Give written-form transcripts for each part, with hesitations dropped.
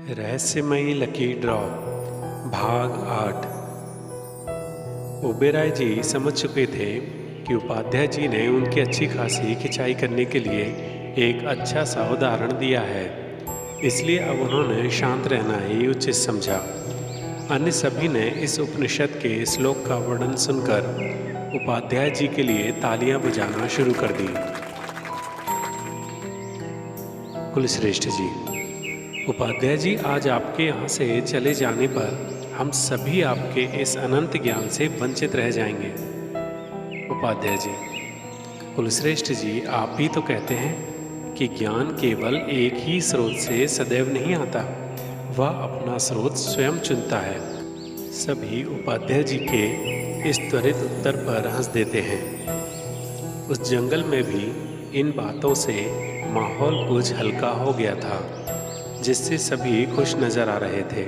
रहस्यमयी lucky draw भाग 8। ओबेरॉय जी समझ चुके थे कि उपाध्याय जी ने उनकी अच्छी खासी खिंचाई करने के लिए एक अच्छा सा उदाहरण दिया है, इसलिए अब उन्होंने शांत रहना ही उचित समझा। अन्य सभी ने इस उपनिषद के श्लोक का वर्णन सुनकर उपाध्याय जी के लिए तालियां बजाना शुरू कर दी। कुलश्रेष्ठ जी, उपाध्याय जी, आज आपके यहाँ से चले जाने पर हम सभी आपके इस अनंत ज्ञान से वंचित रह जाएंगे। उपाध्याय जी, कुलश्रेष्ठ जी, आप भी तो कहते हैं कि ज्ञान केवल एक ही स्रोत से सदैव नहीं आता, वह अपना स्रोत स्वयं चुनता है। सभी उपाध्याय जी के इस त्वरित उत्तर पर हंस देते हैं। उस जंगल में भी इन बातों से माहौल कुछ हल्का हो गया था, जिससे सभी खुश नजर आ रहे थे,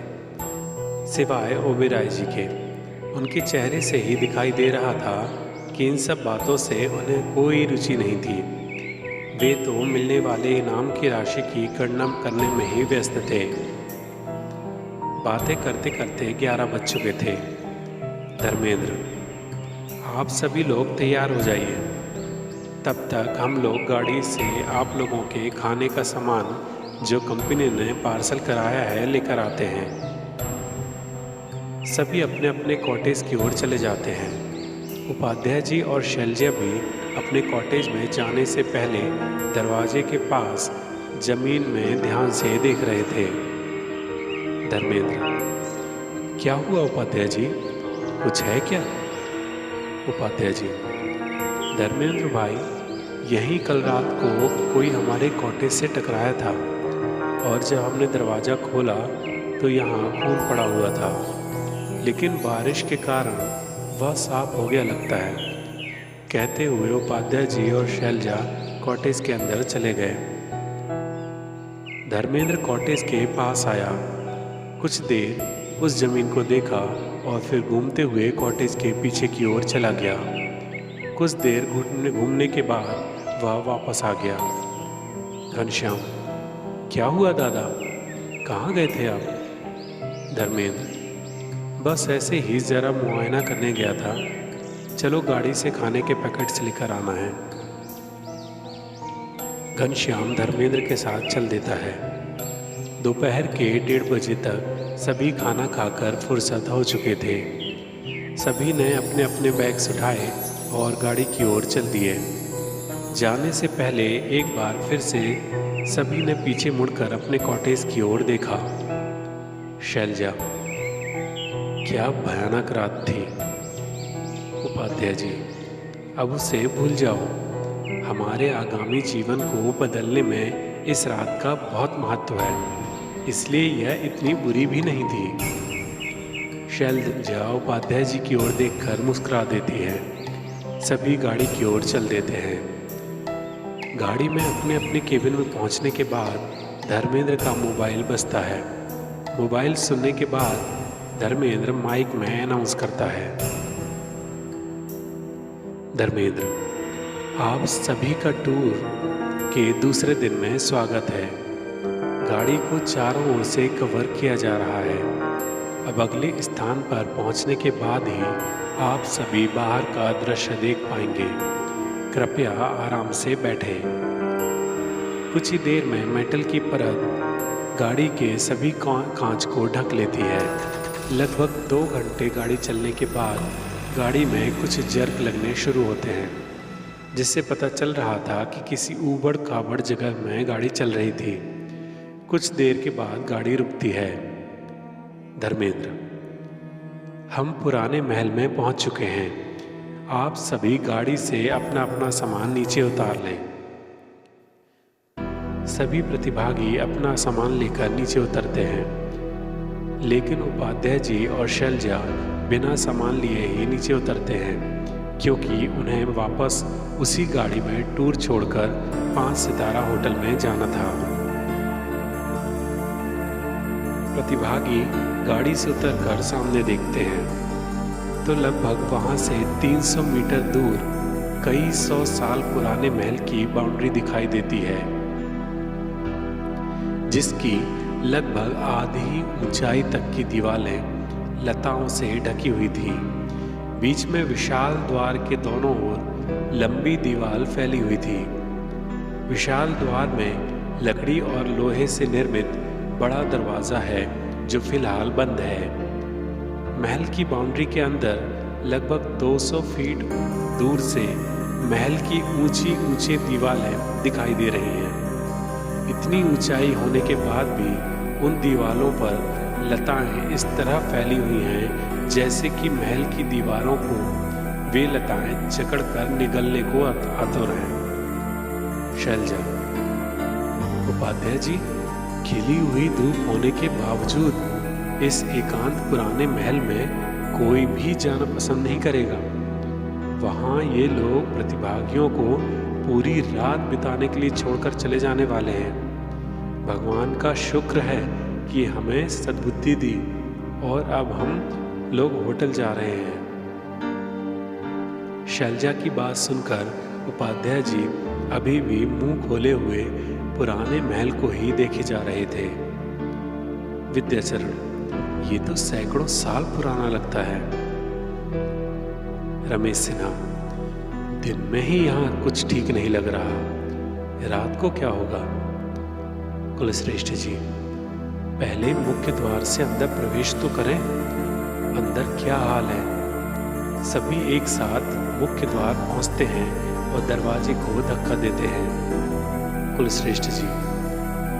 सिवाय ओबेरॉय जी के। उनके चेहरे से ही दिखाई दे रहा था कि इन सब बातों से उन्हें कोई रुचि नहीं थी। वे तो मिलने वाले इनाम की राशि की गणना करने में ही व्यस्त थे। बातें करते करते 11 बज चुके थे। धर्मेंद्र, आप सभी लोग तैयार हो जाइए, तब तक हम लोग गाड़ी से आप लोगों के खाने का सामान जो कंपनी ने पार्सल कराया है लेकर आते हैं। सभी अपने अपने कॉटेज की ओर चले जाते हैं। उपाध्याय जी और शैलजा भी अपने कॉटेज में जाने से पहले दरवाजे के पास जमीन में ध्यान से देख रहे थे। धर्मेंद्र, क्या हुआ उपाध्याय जी, कुछ है क्या? उपाध्याय जी, धर्मेंद्र भाई, यहीं कल रात को कोई हमारे कॉटेज से टकराया था और जब हमने दरवाज़ा खोला तो यहाँ खून पड़ा हुआ था, लेकिन बारिश के कारण वह साफ हो गया लगता है। कहते हुए उपाध्याय जी और शैलजा कॉटेज के अंदर चले गए। धर्मेंद्र कॉटेज के पास आया, कुछ देर उस जमीन को देखा और फिर घूमते हुए कॉटेज के पीछे की ओर चला गया। कुछ देर घूमने के बाद वह वापस आ गया। घनश्याम, क्या हुआ दादा, कहाँ गए थे आप? धर्मेंद्र, बस ऐसे ही जरा मुआयना करने गया था, चलो गाड़ी से खाने के पैकेट्स लेकर आना है। घनश्याम धर्मेंद्र के साथ चल देता है। दोपहर के 1:30 बजे तक सभी खाना खाकर फुर्सत हो चुके थे। सभी ने अपने अपने बैग्स उठाए और गाड़ी की ओर चल दिए। जाने से पहले एक बार फिर से सभी ने पीछे मुड़कर अपने कॉटेज की ओर देखा। शैलजा, क्या भयानक रात थी। उपाध्याय जी, अब उसे भूल जाओ, हमारे आगामी जीवन को बदलने में इस रात का बहुत महत्व है, इसलिए यह इतनी बुरी भी नहीं थी। शैलजा उपाध्याय जी की ओर देखकर मुस्कुरा देती है। सभी गाड़ी की ओर चल देते हैं। गाड़ी में अपने अपने केबिन में पहुंचने के बाद धर्मेंद्र का मोबाइल बजता है। मोबाइल सुनने के बाद धर्मेंद्र माइक में अनाउंस करता है, धर्मेंद्र, आप सभी का टूर के दूसरे दिन में स्वागत है। गाड़ी को चारों ओर से कवर किया जा रहा है। अब अगले स्थान पर पहुंचने के बाद ही आप सभी बाहर का दृश्य देख पाएंगे। कृपया आराम से बैठें। कुछ ही देर में मेटल की परत गाड़ी के सभी कांच को ढक लेती है। लगभग 2 घंटे गाड़ी चलने के बाद गाड़ी में कुछ जर्क लगने शुरू होते हैं, जिससे पता चल रहा था कि किसी ऊबड़ खाबड़ जगह में गाड़ी चल रही थी। कुछ देर के बाद गाड़ी रुकती है। धर्मेंद्र, हम पुराने महल में पहुंच चुके हैं, आप सभी गाड़ी से अपना अपना सामान नीचे उतार लें। सभी प्रतिभागी अपना सामान लेकर नीचे उतरते हैं, लेकिन उपाध्याय जी और शैलजा बिना सामान लिए ही नीचे उतरते हैं, क्योंकि उन्हें वापस उसी गाड़ी में टूर छोड़कर 5 सितारा होटल में जाना था। प्रतिभागी गाड़ी से उतरकर सामने देखते हैं तो लगभग वहां से 300 मीटर दूर कई 100 साल पुराने महल की बाउंड्री दिखाई देती है, जिसकी लगभग आधी ऊंचाई तक की दीवारें लताओं से ढकी हुई थी। बीच में विशाल द्वार के दोनों ओर लंबी दीवार फैली हुई थी। विशाल द्वार में लकड़ी और लोहे से निर्मित बड़ा दरवाज़ा है जो फिलहाल बंद है। महल की बाउंड्री के अंदर लगभग 200 फीट दूर से महल की ऊंची ऊंची दीवारें दिखाई दे रही हैं। इतनी ऊंचाई होने के बाद भी उन दीवारों पर लताएं इस तरह फैली हुई हैं जैसे कि महल की दीवारों को वे लताएं जकड़कर निगलने को आतुर हैं। शैलजा: उपाध्याय जी, खिली हुई धूप होने के बावजूद इस एकांत पुराने महल में कोई भी जाना पसंद नहीं करेगा। वहाँ ये लोग प्रतिभागियों को पूरी रात बिताने के लिए छोड़कर चले जाने वाले हैं। भगवान का शुक्र है कि हमें सद्बुद्धि दी और अब हम लोग होटल जा रहे हैं। शैलजा की बात सुनकर उपाध्याय जी अभी भी मुंह खोले हुए पुराने महल को ही देखे जा रहे थे। विद्याचरण: ये तो सैकड़ों साल पुराना लगता है। रमेश सिन्हा: दिन में ही यहाँ कुछ ठीक नहीं लग रहा, रात को क्या होगा? कुलश्रेष्ठ जी: पहले मुख्य द्वार से अंदर प्रवेश तो करें, अंदर क्या हाल है। सभी एक साथ मुख्य द्वार पहुंचते हैं और दरवाजे को धक्का देते हैं। कुलश्रेष्ठ जी: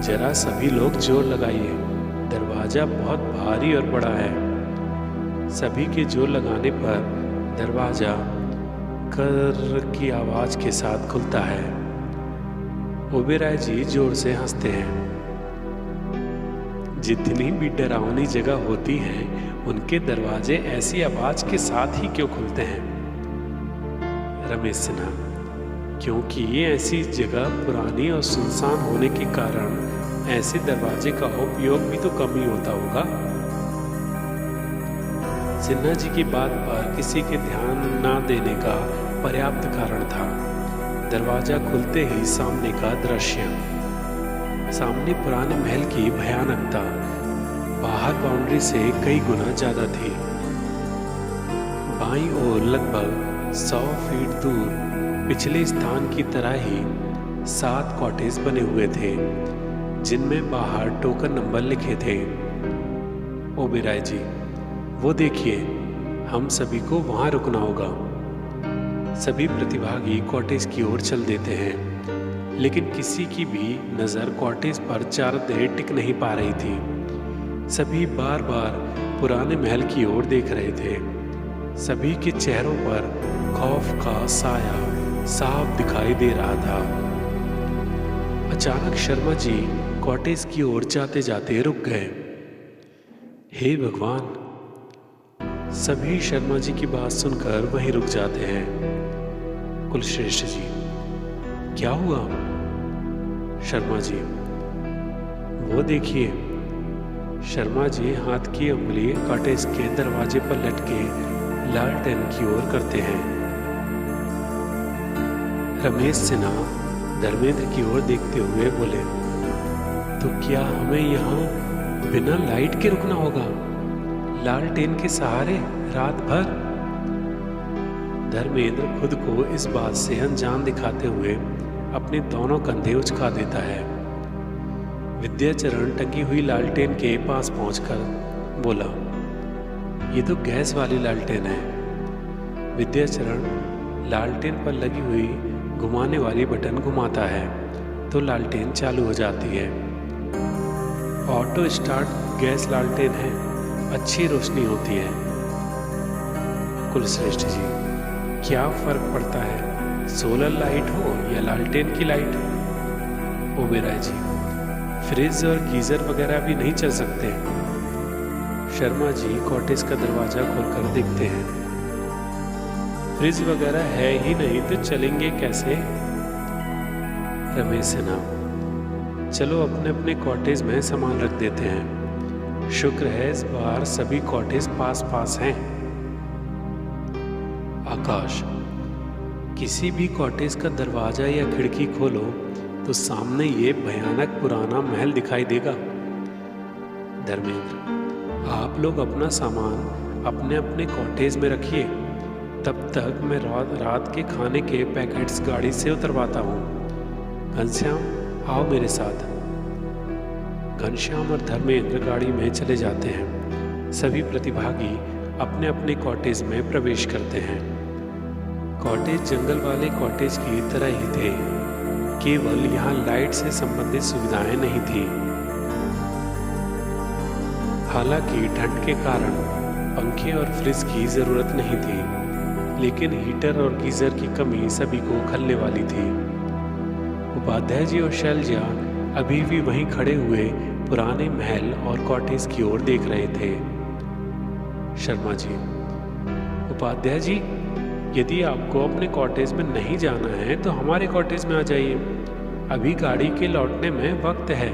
जरा सभी लोग जोर लगाइए, दरवाजा बहुत भारी और बड़ा है। सभी के जोर लगाने पर दरवाजा कर की आवाज के साथ खुलता है। ओबेरॉय जी जोर से हंसते हैं। जितनी भी डरावनी जगह होती हैं, उनके दरवाजे ऐसी आवाज के साथ ही क्यों खुलते हैं? रमेश सिन्हा: क्योंकि ये ऐसी जगह पुरानी और सुनसान होने के कारण ऐसे दरवाजे का उपयोग भी तो कम ही होता होगा। सिन्हा जी की बात पर किसी के ध्यान न देने का पर्याप्त कारण था। दरवाजा खुलते ही सामने का दृश्य, सामने पुराने महल की भयानकता बाहर बाउंड्री से कई गुना ज्यादा थी। बाईं ओर लगभग 100 फीट दूर पिछले स्थान की तरह ही 7 कॉटेज बने हुए थे, जिनमें बाहर टोकन नंबर लिखे थे। ओबेरॉय जी: वो देखिए, हम सभी को वहां रुकना होगा। सभी प्रतिभागी कॉटेज की ओर चल देते हैं, लेकिन किसी की भी नज़र कॉटेज पर ज्यादा देर टिक नहीं पा रही थी। सभी बार बार पुराने महल की ओर देख रहे थे। सभी के चेहरों पर खौफ का साया साफ दिखाई दे रहा था। अचानक शर्मा जी कॉटेज की ओर जाते जाते रुक गए। हे भगवान! सभी शर्मा जी की बात सुनकर वहीं रुक जाते हैं। कुलश्रेष्ठ जी: क्या हुआ? शर्मा जी: वो देखिए। शर्मा जी हाथ की उंगली कॉटेज के दरवाजे पर लटके लालटेन की ओर करते हैं। रमेश सिन्हा धर्मेंद्र की ओर देखते हुए बोले, तो क्या हमें यहाँ बिना लाइट के रुकना होगा, लालटेन के सहारे रात भर? धर्मेंद्र खुद को इस बात से अनजान दिखाते हुए अपने दोनों कंधे उचका देता है। विद्याचरण टंगी हुई लालटेन के पास पहुंचकर बोला, ये तो गैस वाली लालटेन है। विद्याचरण लालटेन पर लगी हुई घुमाने वाली बटन घुमाता है तो लालटेन चालू हो जाती है। ऑटो स्टार्ट गैस लालटेन है, अच्छी रोशनी होती है। कुलश्रेष्ठ जी: क्या फर्क पड़ता है, सोलर लाइट हो या लालटेन की लाइट? ओबेरॉय जी: फ्रिज और गीजर वगैरह भी नहीं चल सकते? शर्मा जी कॉटेज का दरवाजा खोलकर देखते हैं। फ्रिज वगैरह है ही नहीं तो चलेंगे कैसे? रमेश सिन्हा: चलो अपने अपने कॉटेज में सामान रख देते हैं। शुक्र है इस बार सभी कॉटेज पास पास हैं। आकाश: किसी भी कॉटेज का दरवाजा या खिड़की खोलो तो सामने ये भयानक पुराना महल दिखाई देगा। धर्मेंद्र, आप लोग अपना सामान अपने अपने कॉटेज में रखिए, तब तक मैं रात के खाने के पैकेट्स गाड़ी से उतरवाता हूँ। घनश्याम, आओ मेरे साथ। घनश्याम और धर्मेंद्र गाड़ी में चले जाते हैं। सभी प्रतिभागी अपने अपने कॉटेज में प्रवेश करते हैं। कॉटेज जंगल वाले कॉटेज की तरह ही थे, केवल यहाँ लाइट से संबंधित सुविधाएं नहीं थी। हालांकि ठंड के कारण पंखे और फ्रिज की जरूरत नहीं थी, लेकिन हीटर और गीजर की कमी सभी को खलने वाली थी। उपाध्याय जी और शैलजा अभी भी वहीं खड़े हुए पुराने महल और कॉटेज की ओर देख रहे थे। शर्मा जी, उपाध्याय जी, यदि आपको अपने कॉटेज में नहीं जाना है तो हमारे कॉटेज में आ जाइए। अभी गाड़ी के लौटने में वक्त है,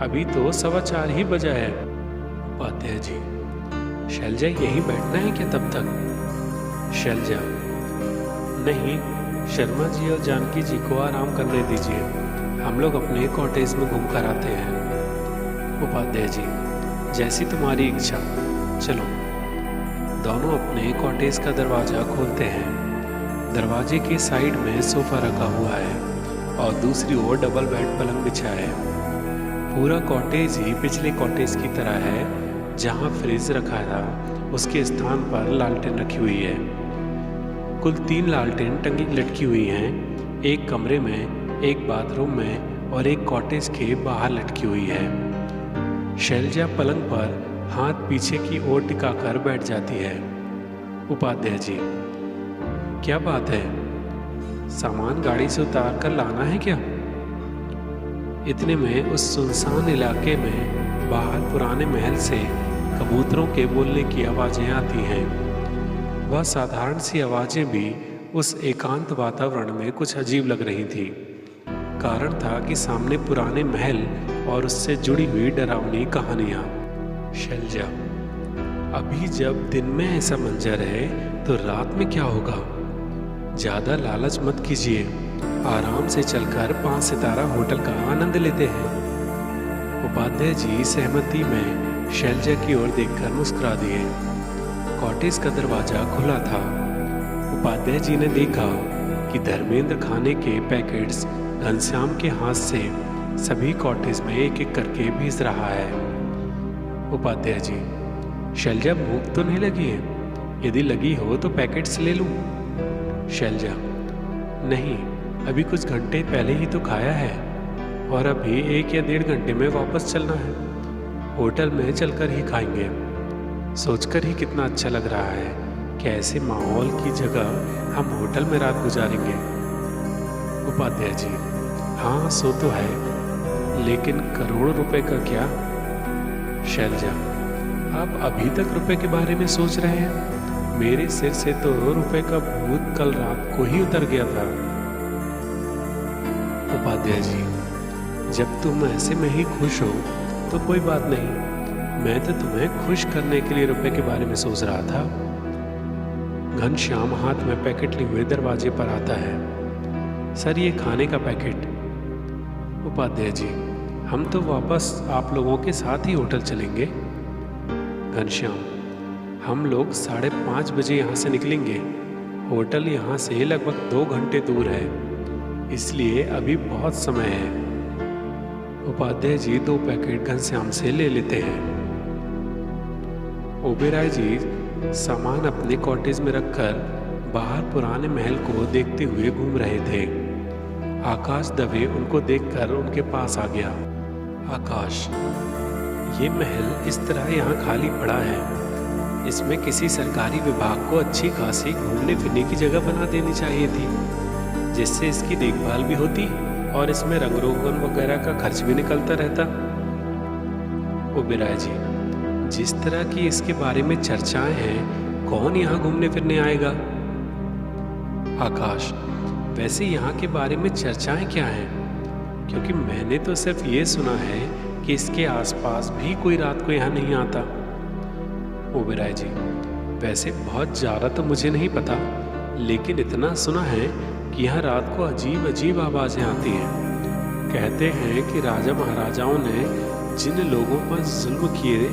अभी तो 4:15 ही बजा है। उपाध्याय जी, शैलजा यहीं बैठना है क्या तब तक? शैलजा, नहीं, शर्मा जी और जानकी जी को आराम करने दीजिए, हम लोग अपने कॉटेज में घूम कर आते हैं। उपाध्याय जी, जैसी तुम्हारी इच्छा, चलो। दोनों अपने कॉटेज का दरवाजा खोलते हैं। दरवाजे के साइड में सोफा रखा हुआ है और दूसरी ओर डबल बेड पलंग बिछा है। पूरा कॉटेज ही पिछले कॉटेज की तरह है। जहाँ फ्रिज रखा था उसके स्थान पर लालटेन रखी हुई है। कुल 3 लालटेन टंगी लटकी हुई हैं, एक कमरे में, एक बाथरूम में और एक कॉटेज के बाहर लटकी हुई है। शैलजा पलंग पर हाथ पीछे की ओर टिकाकर बैठ जाती है। उपाध्याय जी, क्या बात है, सामान गाड़ी से उतार कर लाना है क्या? इतने में उस सुनसान इलाके में बाहर पुराने महल से कबूतरों के बोलने की आवाजें आती हैं। वह साधारण सी आवाजें भी उस एकांत वातावरण में कुछ अजीब लग रही थी। कारण था कि सामने पुराने महल और उससे जुड़ी हुई डरावनी कहानियां। शैलजा, अभी जब दिन में ऐसा मंजर है तो रात में क्या होगा? ज्यादा लालच मत कीजिए, आराम से चलकर 5 सितारा होटल का आनंद लेते हैं। उपाध्याय जी सहमति में शैलजा की ओर देखकर मुस्कुरा दिए। कॉटेज का दरवाजा खुला था। उपाध्याय जी ने देखा कि धर्मेंद्र खाने के पैकेट्स घनश्याम के हाथ से सभी कॉटेज में एक एक करके भेज रहा है। उपाध्याय जी, शैलजा, भूख तो नहीं लगी है? यदि लगी हो तो पैकेट्स ले लूं? शैलजा, नहीं, अभी कुछ घंटे पहले ही तो खाया है और अभी 1 या 1.5 घंटे में वापस चलना है। होटल में चलकर ही खाएंगे। सोचकर ही कितना अच्छा लग रहा है कि ऐसे माहौल की जगह हम होटल में रात गुजारेंगे। उपाध्याय जी, हाँ सो तो है, लेकिन करोड़ों रुपए का क्या? शैलजा, आप अभी तक रुपए के बारे में सोच रहे हैं? मेरे सिर से तो रुपए का भूत कल रात को ही उतर गया था। उपाध्याय जी, जब तुम ऐसे में ही खुश हो तो कोई बात नहीं, मैं तो तुम्हें खुश करने के लिए रुपए के बारे में सोच रहा था। घनश्याम हाथ में पैकेट लिए हुए दरवाजे पर आता है। सर, ये खाने का पैकेट। उपाध्याय जी, हम तो वापस आप लोगों के साथ ही होटल चलेंगे। घनश्याम, हम लोग 5:30 बजे यहाँ से निकलेंगे। होटल यहाँ से लगभग 2 घंटे दूर है, इसलिए अभी बहुत समय है। उपाध्याय जी 2 पैकेट घनश्याम से ले लेते हैं। ओबेराय जी सामान अपने कॉटेज में रखकर बाहर पुराने महल को देखते हुए घूम रहे थे। आकाश दवे उनको देखकर उनके पास आ गया। आकाश, ये महल इस तरह यहाँ खाली पड़ा है, इसमें किसी सरकारी विभाग को अच्छी खासी घूमने फिरने की जगह बना देनी चाहिए थी, जिससे इसकी देखभाल भी होती और इसमें रंग रोगन वगैरह का खर्च भी निकलता रहता। ओबेराय जी, जिस तरह की इसके बारे में चर्चाएं हैं, कौन यहाँ घूमने फिरने आएगा? आकाश, वैसे यहाँ के बारे में चर्चाएं क्या हैं? क्योंकि मैंने तो सिर्फ ये सुना है कि इसके आसपास भी कोई रात को यहाँ नहीं आता। ओबेराय जी, वैसे बहुत ज़्यादा तो मुझे नहीं पता, लेकिन इतना सुना है कि यहाँ रात को अजीब अजीब आवाज़ें आती हैं। कहते हैं कि राजा महाराजाओं ने जिन लोगों पर जुल्म किए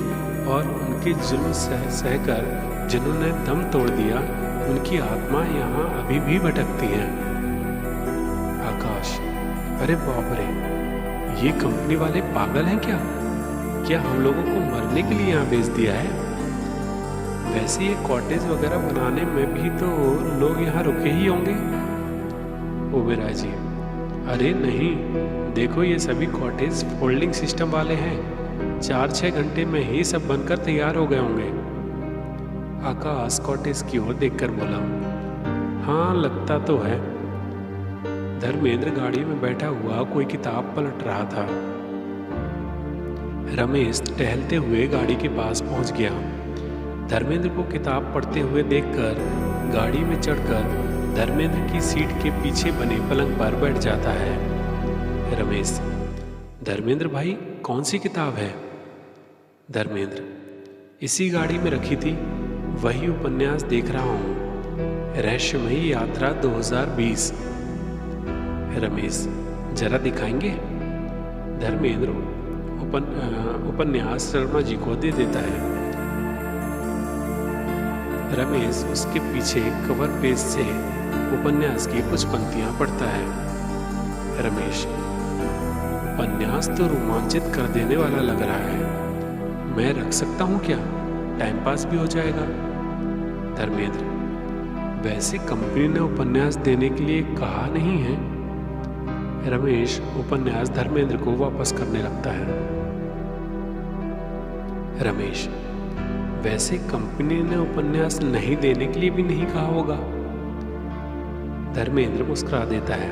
और उनके जुल्म सहकर जिन्होंने दम तोड़ दिया, उनकी आत्मा यहाँ अभी भी भटकती है। आकाश, अरे बाप रे, ये कंपनी वाले पागल हैं क्या? क्या हम लोगों को मरने के लिए यहाँ भेज दिया है? वैसे ये कॉटेज वगैरह बनाने में भी तो लोग यहाँ रुके ही होंगे। ओबेरॉय जी, अरे नहीं, देखो ये सभी कॉटेज फोल्डिंग सिस्टम वाले हैं। 4-6 घंटे में ही सब बनकर तैयार हो गए होंगे। आकाश कॉटेज की ओर देखकर बोला, हाँ लगता तो है। धर्मेंद्र गाड़ी में बैठा हुआ कोई किताब पलट रहा था। रमेश टहलते हुए गाड़ी के पास पहुंच गया। धर्मेंद्र को किताब पढ़ते हुए देखकर गाड़ी में चढ़कर धर्मेंद्र की सीट के पीछे बने पलंग पर बैठ जाता है। रमेश, धर्मेंद्र भाई कौन सी किताब है? धर्मेंद्र, इसी गाड़ी में रखी थी, वही उपन्यास देख रहा हूँ, रहस्यमयी यात्रा 2020। रमेश, जरा दिखाएंगे? धर्मेंद्र उपन्यास शर्मा जी को दे देता है। रमेश उसके पीछे कवर पेज से उपन्यास की कुछ पंक्तियां पढ़ता है। रमेश, उपन्यास तो रोमांचित कर देने वाला लग रहा है, मैं रख सकता हूँ क्या? टाइम पास भी हो जाएगा। धर्मेंद्र, वैसे कंपनी ने उपन्यास देने के लिए कहा नहीं है। रमेश उपन्यास धर्मेंद्र को वापस करने लगता है। रमेश, वैसे कंपनी ने उपन्यास नहीं देने के लिए भी नहीं कहा होगा। धर्मेंद्र मुस्कुरा देता है।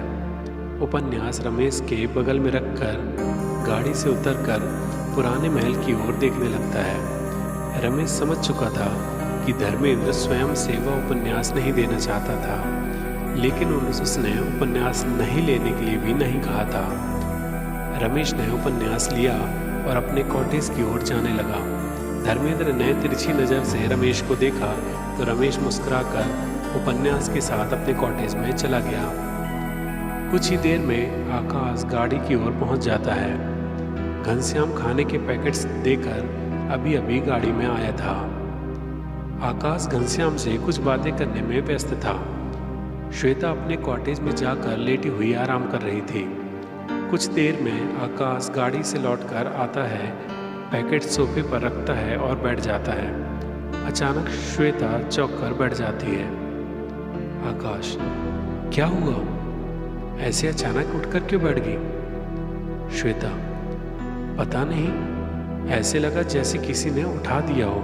उपन्यास रमेश के बगल में रखकर गाड़ी से उतरकर पुराने महल की ओर देखने लगता है। रमेश समझ चुका था कि धर्मेंद्र स्वयं से वह उपन्यास नहीं देना चाहता था, लेकिन उसने उपन्यास नहीं लेने के लिए भी नहीं कहा था। रमेश ने उपन्यास लिया और अपने कॉटेज की ओर जाने लगा। धर्मेंद्र ने तिरछी नज़र से रमेश को देखा तो रमेश मुस्कुराकर उपन्यास के साथ अपने कॉटेज में चला गया। कुछ ही देर में आकाश गाड़ी की ओर पहुंच जाता है। घनश्याम खाने के पैकेट्स देकर अभी अभी गाड़ी में आया था। आकाश घनश्याम से कुछ बातें करने में व्यस्त था। श्वेता अपने कॉटेज में जाकर लेटी हुई आराम कर रही थी। कुछ देर में आकाश गाड़ी से लौटकर आता है, पैकेट सोफे पर रखता है और बैठ जाता है। अचानक श्वेता चौंक कर बैठ जाती है। आकाश, क्या हुआ? ऐसे अचानक उठकर क्यों बैठ गई? श्वेता, पता नहीं, ऐसे लगा जैसे किसी ने उठा दिया हो।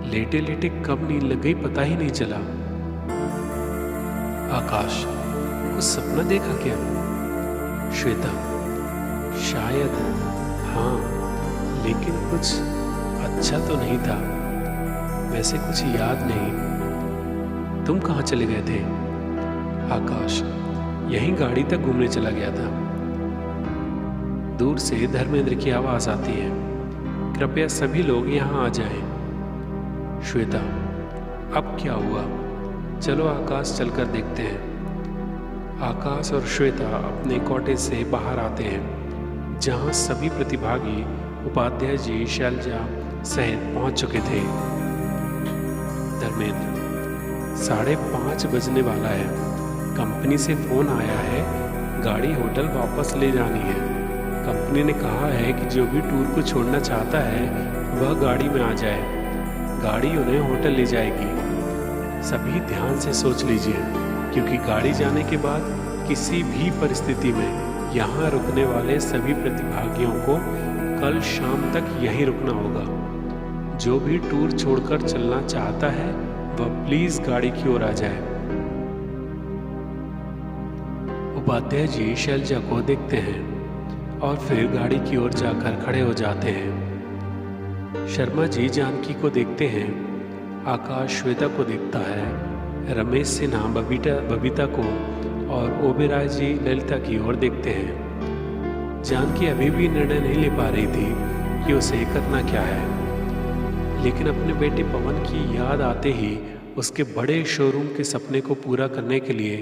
लेटे लेटे कब नींद लग गई पता ही नहीं चला। आकाश, कुछ सपना देखा क्या? श्वेता, शायद हाँ, लेकिन कुछ अच्छा तो नहीं था। वैसे कुछ याद नहीं। तुम कहाँ चले गए थे? आकाश, यहीं गाड़ी तक घूमने चला गया था। दूर से धर्मेंद्र की आवाज आती है, कृपया सभी लोग यहाँ आ जाएं। श्वेता, अब क्या हुआ? चलो आकाश, चलकर देखते हैं। आकाश और श्वेता अपने कॉटेज से बाहर आते हैं, जहाँ सभी प्रतिभागी उपाध्याय जी शैलजा सहित पहुंच चुके थे। धर्मेंद्र, 5:30 बजने वाला है। कंपनी से फोन आया है, गाड़ी होटल वापस ले जानी है। कंपनी ने कहा है कि जो भी टूर को छोड़ना चाहता है वह गाड़ी में आ जाए। गाड़ी उन्हें होटल ले जाएगी। सभी ध्यान से सोच लीजिए, क्योंकि गाड़ी जाने के बाद किसी भी परिस्थिति में यहाँ रुकने वाले सभी प्रतिभागियों को कल शाम तक यहीं रुकना होगा। जो भी टूर छोड़कर चलना चाहता है वह प्लीज गाड़ी की ओर आ जाए। उपाध्याय जी शैलजा को देखते हैं और फिर गाड़ी की ओर जाकर खड़े हो जाते हैं। शर्मा जी जानकी को देखते हैं। आकाश श्वेता को देखता है। रमेश सिन्हा बबीता को और ओबेरॉय जी ललिता की ओर देखते हैं। जानकी अभी भी निर्णय नहीं ले पा रही थी कि उसे करना क्या है, लेकिन अपने बेटे पवन की याद आते ही उसके बड़े शोरूम के सपने को पूरा करने के लिए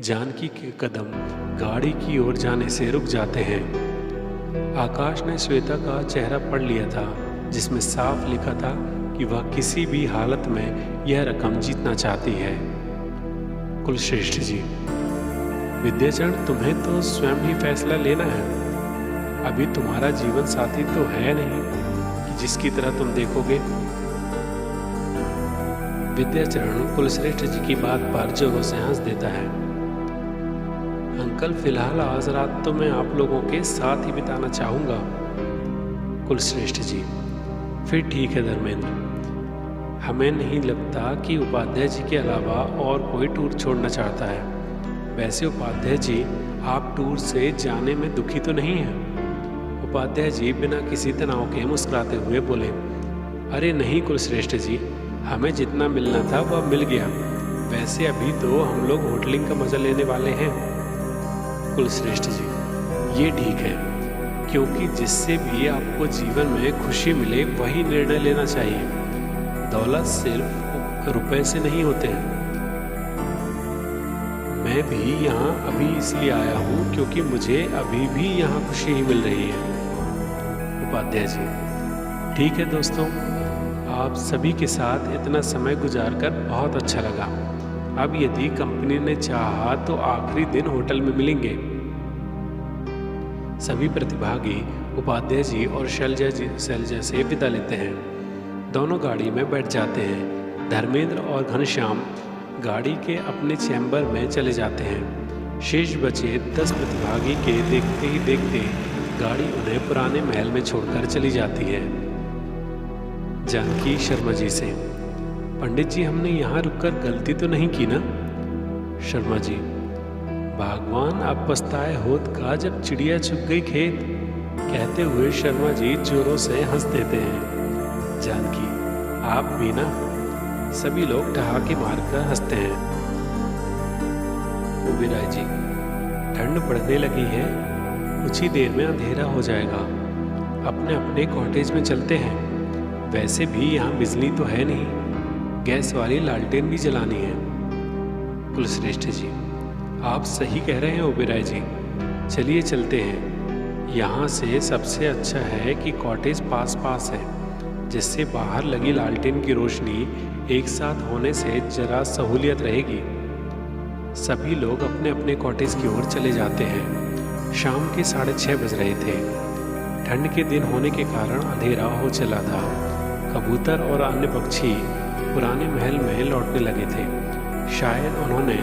जानकी के कदम गाड़ी की ओर जाने से रुक जाते हैं। आकाश ने श्वेता का चेहरा पढ़ लिया था, जिसमें साफ लिखा था कि वह किसी भी हालत में यह रकम जीतना चाहती है। कुलश्रेष्ठ जी, विद्याचरण, तुम्हें तो स्वयं ही फैसला लेना है। अभी तुम्हारा जीवन साथी तो है नहीं कि जिसकी तरह तुम देखोगे। विद्याचरण कुलश्रेष्ठ जी की बात पर जोरों से हंस देता है। अंकल, फिलहाल आज रात तो मैं आप लोगों के साथ ही बिताना चाहूंगा। कुलश्रेष्ठ जी, फिर ठीक है धर्मेंद्र। हमें नहीं लगता कि उपाध्याय जी के अलावा और कोई टूर छोड़ना चाहता है। वैसे उपाध्याय जी, आप टूर से जाने में दुखी तो नहीं हैं? उपाध्याय जी बिना किसी तनाव के मुस्कुराते हुए बोले, अरे नहीं कुलश्रेष्ठ जी, हमें जितना मिलना था वह मिल गया। वैसे अभी तो हम लोग होटलिंग का मजा लेने वाले हैं। कुलश्रेष्ठ जी, ये ठीक है, क्योंकि जिससे भी आपको जीवन में खुशी मिले वही निर्णय लेना चाहिए। दौलत सिर्फ रुपए से नहीं होते हैं। मैं भी यहाँ अभी इसलिए आया हूँ क्योंकि मुझे अभी भी यहाँ खुशी ही मिल रही है। उपाध्याय जी, ठीक है दोस्तों, आप सभी के साथ इतना समय गुजारकर बहुत अच्छा लगा। अब यदि कंपनी ने चाहा तो आखिरी दिन होटल में मिलेंगे। सभी प्रतिभागी उपाध्याय जी और शैलजा से विदा लेते हैं। दोनों गाड़ी में बैठ जाते हैं। धर्मेंद्र और घनश्याम गाड़ी के अपने चैम्बर में चले जाते हैं। शेष बचे 10 प्रतिभागी के देखते ही देखते गाड़ी उन्हें पुराने महल में छोड़कर चली जाती है। जानकी शर्मा जी से, पंडित जी, हमने यहाँ रुककर गलती तो नहीं की ना? शर्मा जी, भगवान अब पछताए होत का जब चिड़िया छुप गई खेत, कहते हुए शर्मा जी जोरों से हंस देते हैं। जानकी, आप भी ना? सभी लोग ठहाके मारकर हंसते हैं। ओबेरॉय जी, ठंड पड़ने लगी है, कुछ ही देर में अंधेरा हो जाएगा। अपने अपने कॉटेज में चलते हैं। वैसे भी यहाँ बिजली तो है नहीं, गैस वाली लालटेन भी जलानी है। कुलश्रेष्ठ जी, आप सही कह रहे हैं ओबेरॉय जी, चलिए चलते हैं। यहाँ से सबसे अच्छा है कि कॉटेज पास पास है, जिससे बाहर लगी लालटेन की रोशनी एक साथ होने से जरा सहूलियत रहेगी। सभी लोग अपने अपने कॉटेज की ओर चले जाते हैं। शाम के 6:30 बज रहे थे। ठंड के दिन होने के कारण अंधेरा हो चला था। कबूतर और अन्य पक्षी पुराने महल में लौटने लगे थे। शायद उन्होंने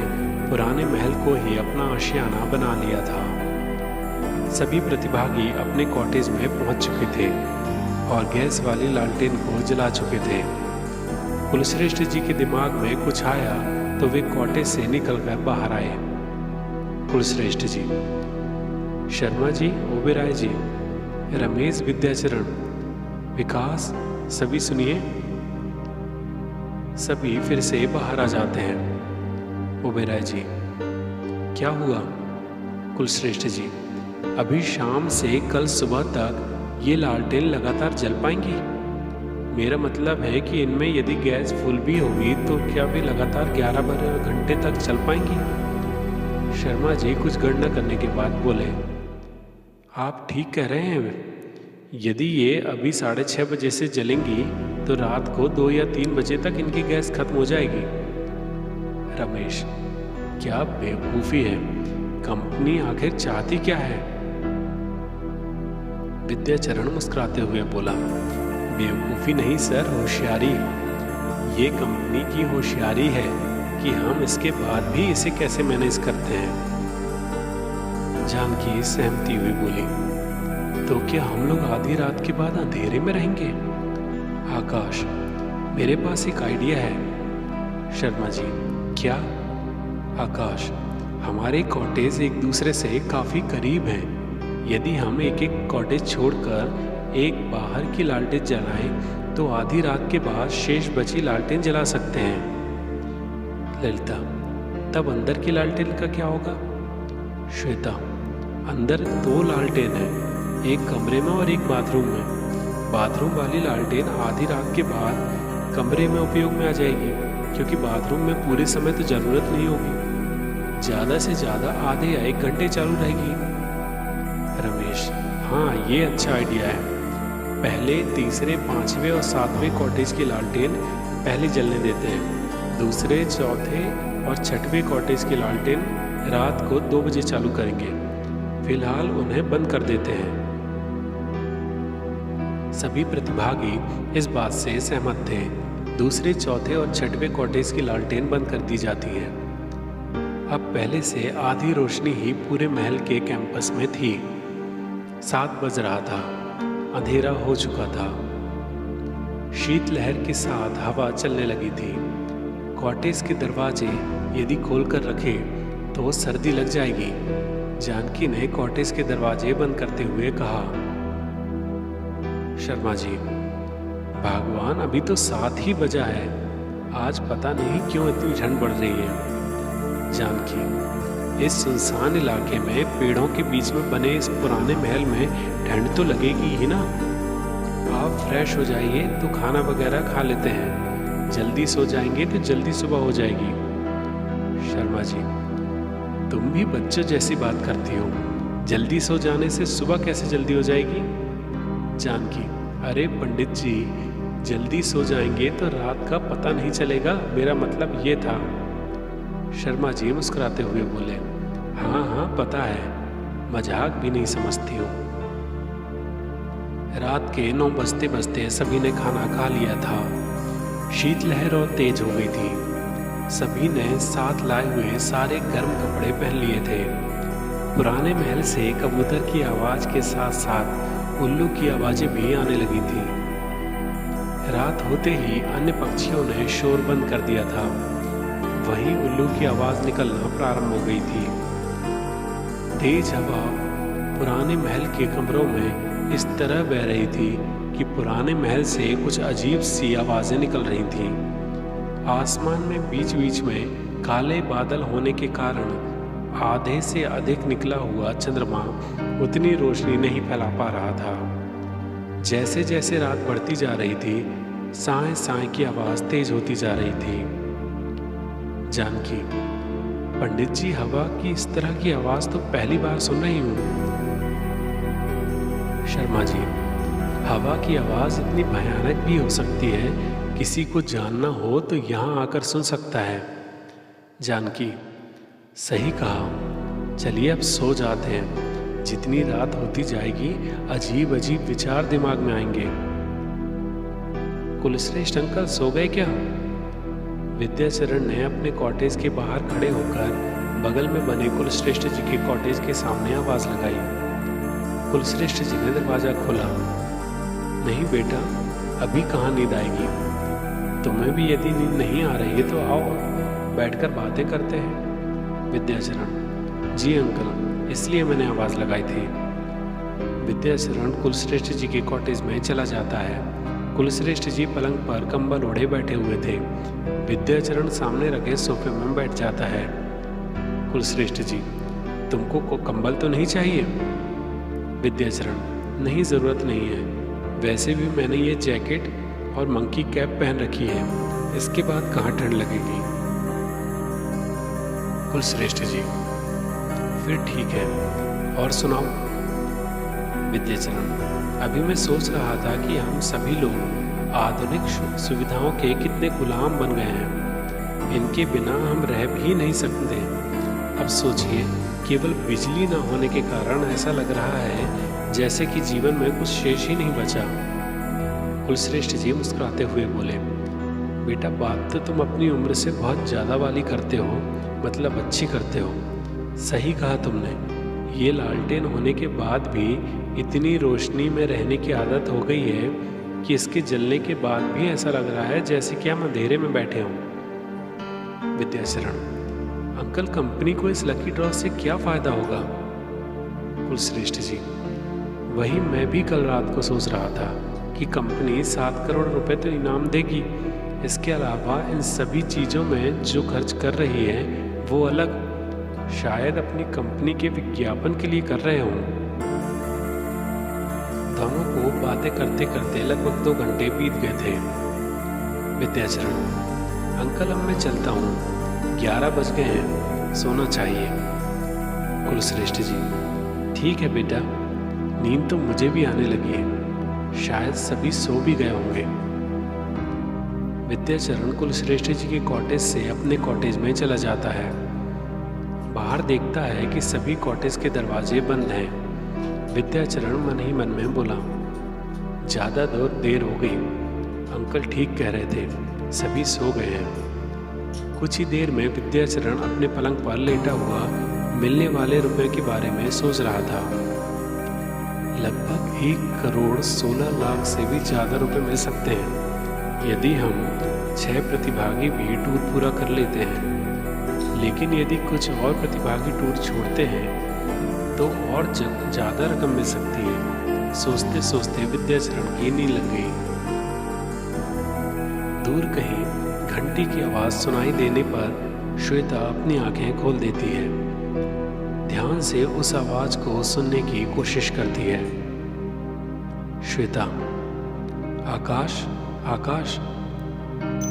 पुराने महल को ही अपना आशियाना बना लिया था। सभी प्रतिभागी अपने कॉटेज में पहुंच चुके थे और गैस वाली लालटेन को जला चुके थे। कुलश्रेष्ठ जी के दिमाग में कुछ आया तो वे कॉटेज से निकलकर बाहर आए। कुलश्रेष्ठ जी, शर्मा जी, ओबेरॉय जी, रमेश, विद्याचरण, विकास, सभी सुनिए। सभी फिर से बाहर आ जाते हैं। ओबेरॉय जी, क्या हुआ? कुलश्रेष्ठ जी, अभी शाम से कल सुबह तक ये लालटेन लगातार जल पाएंगी? मेरा मतलब है कि इनमें यदि गैस फुल भी होगी तो क्या वे लगातार 11-12 घंटे तक चल पाएंगी? शर्मा जी कुछ गणना करने के बाद बोले, आप ठीक कह रहे हैं। यदि ये अभी 6:30 बजे से जलेंगी तो रात को 2 या 3 बजे तक इनकी गैस खत्म हो जाएगी। रमेश, क्या बेवकूफ़ी है, कंपनी आखिर चाहती क्या है? विद्याचरण मुस्कुराते हुए बोला, बेवकूफ़ी नहीं सर, होशियारी। ये कंपनी की होशियारी है कि हम इसके बाद भी इसे कैसे मैनेज करते हैं। जानकी सहमती हुई बोली, तो क्या हम लोग आधी रात के बाद अंधेरे में रहेंगे? आकाश, मेरे पास एक आइडिया है। शर्मा जी, क्या? आकाश, हमारे कॉटेज एक दूसरे से काफ़ी करीब हैं। यदि हम एक एक कॉटेज छोड़कर एक बाहर की लालटेन जलाएं तो आधी रात के बाद शेष बची लालटेन जला सकते हैं। ललिता, तब अंदर की लालटेन का क्या होगा? श्वेता, अंदर 2 लालटेन हैं, एक कमरे में और एक बाथरूम में। बाथरूम वाली लालटेन आधी रात के बाद कमरे में उपयोग में आ जाएगी, क्योंकि बाथरूम में पूरे समय तो ज़रूरत नहीं होगी। ज़्यादा से ज़्यादा आधे या 1 घंटे चालू रहेगी। रमेश, हाँ, ये अच्छा आइडिया है। पहले, तीसरे, पांचवें और सातवें कॉटेज की लालटेन पहले जलने देते हैं। दूसरे, चौथे और छठवें कॉटेज की लालटेन रात को 2 बजे चालू करेंगे। फिलहाल उन्हें बंद कर देते हैं। सभी प्रतिभागी इस बात से सहमत थे। दूसरे, चौथे और छठवें कॉटेज की लालटेन बंद कर दी जाती है। अब पहले से आधी रोशनी ही पूरे महल के कैंपस में थी। 7 बज रहा था, अंधेरा हो चुका था। शीतलहर के साथ हवा चलने लगी थी। कॉटेज के दरवाजे यदि खोलकर रखे तो सर्दी लग जाएगी। जानकी ने कॉटेज के दरवाजे बंद करते हुए कहा, शर्मा जी, भगवान, अभी तो 7 ही बजा है। आज पता नहीं क्यों इतनी ठंड बढ़ रही है। जानकी, इस सुनसान इलाके में पेड़ों के बीच में बने इस पुराने महल में ठंड तो लगेगी ही ना। आप फ्रेश हो जाइए तो खाना वगैरह खा लेते हैं। जल्दी सो जाएंगे तो जल्दी सुबह हो जाएगी। शर्मा जी, तुम भी बच्चों जैसी बात करती हो। जल्दी सो जाने से सुबह कैसे जल्दी हो जाएगी? जानकी, अरे पंडित जी, जल्दी सो जाएंगे तो रात का पता नहीं चलेगा, मेरा मतलब ये था। शर्मा जी मुस्कुराते हुए बोले, हाँ हाँ पता है, मजाक भी नहीं समझती हो। रात के 9 बजते बजते सभी ने खाना खा लिया था। शीतलहर और तेज हो गई थी। सभी ने साथ लाए हुए सारे गर्म कपड़े पहन लिए थे। पुराने महल से कबूतर की आवाज के साथ साथ उल्लू की आवाजें भी आने लगी थी। रात होते ही अन्य पक्षियों ने शोर बंद कर दिया था। वहीं उल्लू की आवाज निकलना प्रारंभ हो गई थी। तेज हवा पुराने महल के कमरों में इस तरह बह रही थी कि पुराने महल से कुछ अजीब सी आवाजें निकल रही थीं। आसमान में बीच बीच में काले बादल होने के कारण आधे से अधिक निकला हुआ चंद्रमा उतनी रोशनी नहीं फैला पा रहा था। जैसे जैसे रात बढ़ती जा रही थी, साए साए की आवाज तेज होती जा रही थी। जानकी, पंडित जी, हवा की इस तरह की आवाज तो पहली बार सुन रही हूँ। शर्मा जी, हवा की आवाज इतनी भयानक भी हो सकती है, किसी को जानना हो तो यहाँ आकर सुन सकता है। जानकी, सही कहा, चलिए अब सो जाते हैं। जितनी रात होती जाएगी अजीब अजीब विचार दिमाग में आएंगे। कुलश्रेष्ठ अंकल सो गए क्या? विद्याचरण ने अपने कॉटेज के बाहर खड़े होकर बगल में बने कुलश्रेष्ठ जी के कॉटेज के सामने आवाज लगाई। कुलश्रेष्ठ जी ने दरवाजा खोला। नहीं बेटा, अभी कहाँ नींद आएगी। तुम्हें भी यदि नींद नहीं आ रही है तो आओ, बैठकर बातें करते हैं। विद्याचरण, जी अंकल, इसलिए मैंने आवाज लगाई थी। विद्याचरण कुलश्रेष्ठ जी के कॉटेज में चला जाता है। कुलश्रेष्ठ जी पलंग पर कंबल ओढ़े बैठे हुए थे। विद्याचरण सामने रखे सोफे में बैठ जाता है। कुलश्रेष्ठ जी, तुमको को कंबल तो नहीं चाहिए? विद्याचरण, नहीं, जरूरत नहीं है। वैसे भी मैंने ये जैकेट और मंकी कैप पहन रखी है, इसके बाद कहाँ ठंड लगेगी। कुलश्रेष्ठ जी, फिर ठीक है, और सुनाओ। विद्याचरण, अभी मैं सोच रहा था कि हम सभी लोग आधुनिक सुविधाओं के कितने गुलाम बन गए हैं। इनके बिना हम रह भी नहीं सकते। अब सोचिए, केवल बिजली न होने के कारण ऐसा लग रहा है जैसे कि जीवन में कुछ शेष ही नहीं बचा। कुलश्रेष्ठ जी मुस्कुराते हुए बोले, बेटा, बात तो तुम अपनी उम्र से बहुत ज़्यादा वाली करते हो, मतलब अच्छी करते हो। सही कहा तुमने। ये लालटेन होने के बाद भी इतनी रोशनी में रहने की आदत हो गई है कि इसके जलने के बाद भी ऐसा लग रहा है जैसे कि हम अंधेरे में बैठे हों। विद्याचरण, अंकल, कंपनी को इस लकी ड्रॉ से क्या फायदा होगा? कुलश्रेष्ठ जी, वही मैं भी कल रात को सोच रहा था कि कंपनी 7 करोड़ रुपए तो इनाम देगी। इसके अलावा इन सभी चीज़ों में जो खर्च कर रही है वो अलग, शायद अपनी कंपनी के विज्ञापन के लिए कर रहे हों। दोनों को बातें करते करते लगभग 2 घंटे बीत गए थे। विद्याचरण, अंकल, अब मैं चलता हूँ, 11 बज गए हैं, सोना चाहिए। कुलश्रेष्ठ जी, ठीक है बेटा, नींद तो मुझे भी आने लगी है, शायद सभी सो भी गए होंगे। विद्याचरण कुलश्रेष्ठ जी के कॉटेज से अपने कॉटेज में चला जाता है। बाहर देखता है कि सभी कॉटेज के दरवाजे बंद हैं। विद्याचरण मन ही मन में बोला, ज़्यादा देर हो गई, अंकल ठीक कह रहे थे, सभी सो गए हैं। कुछ ही देर में विद्याचरण अपने पलंग पर लेटा हुआ मिलने वाले रुपए के बारे में सोच रहा था। लगभग 1,16,00,000 से भी ज़्यादा रुपए मिल सकते हैं यदि हम 6 प्रतिभागी भी टूर पूरा कर लेते हैं। लेकिन यदि कुछ और प्रतिभागी टूर छोड़ते हैं तो और ज़्यादा रकम मिल सकती है। सोचते सोचते विद्याचरण की नींद लग गई। दूर कहीं घंटी की आवाज़ सुनाई देने पर श्वेता अपनी आंखें खोल देती है। ध्यान से उस आवाज़ को सुनने की कोशिश करती है। श्वेता, आकाश, आकाश,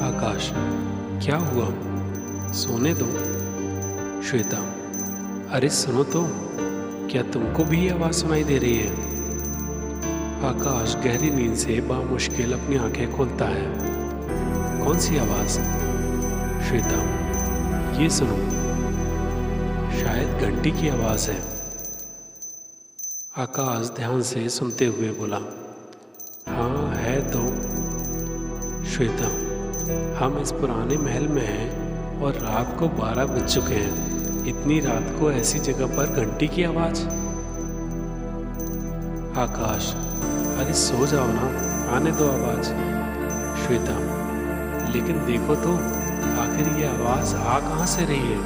आकाश, क्या हुआ? सोने दो। श्वेता, अरे सुनो तो, क्या तुमको भी ये आवाज़ सुनाई दे रही है? आकाश गहरी नींद से बामुश्किल अपनी आंखें खोलता है। कौन सी आवाज़? श्वेता, ये सुनो, शायद घंटी की आवाज़ है। आकाश ध्यान से सुनते हुए बोला, हाँ है तो। श्वेता, हम इस पुराने महल में हैं और रात को 12 बज चुके हैं। इतनी रात को ऐसी जगह पर घंटी की आवाज़? आकाश, अरे सो जाओ ना, आने दो आवाज़। श्वेता, लेकिन देखो तो, आखिर ये आवाज़ आ कहाँ से रही है?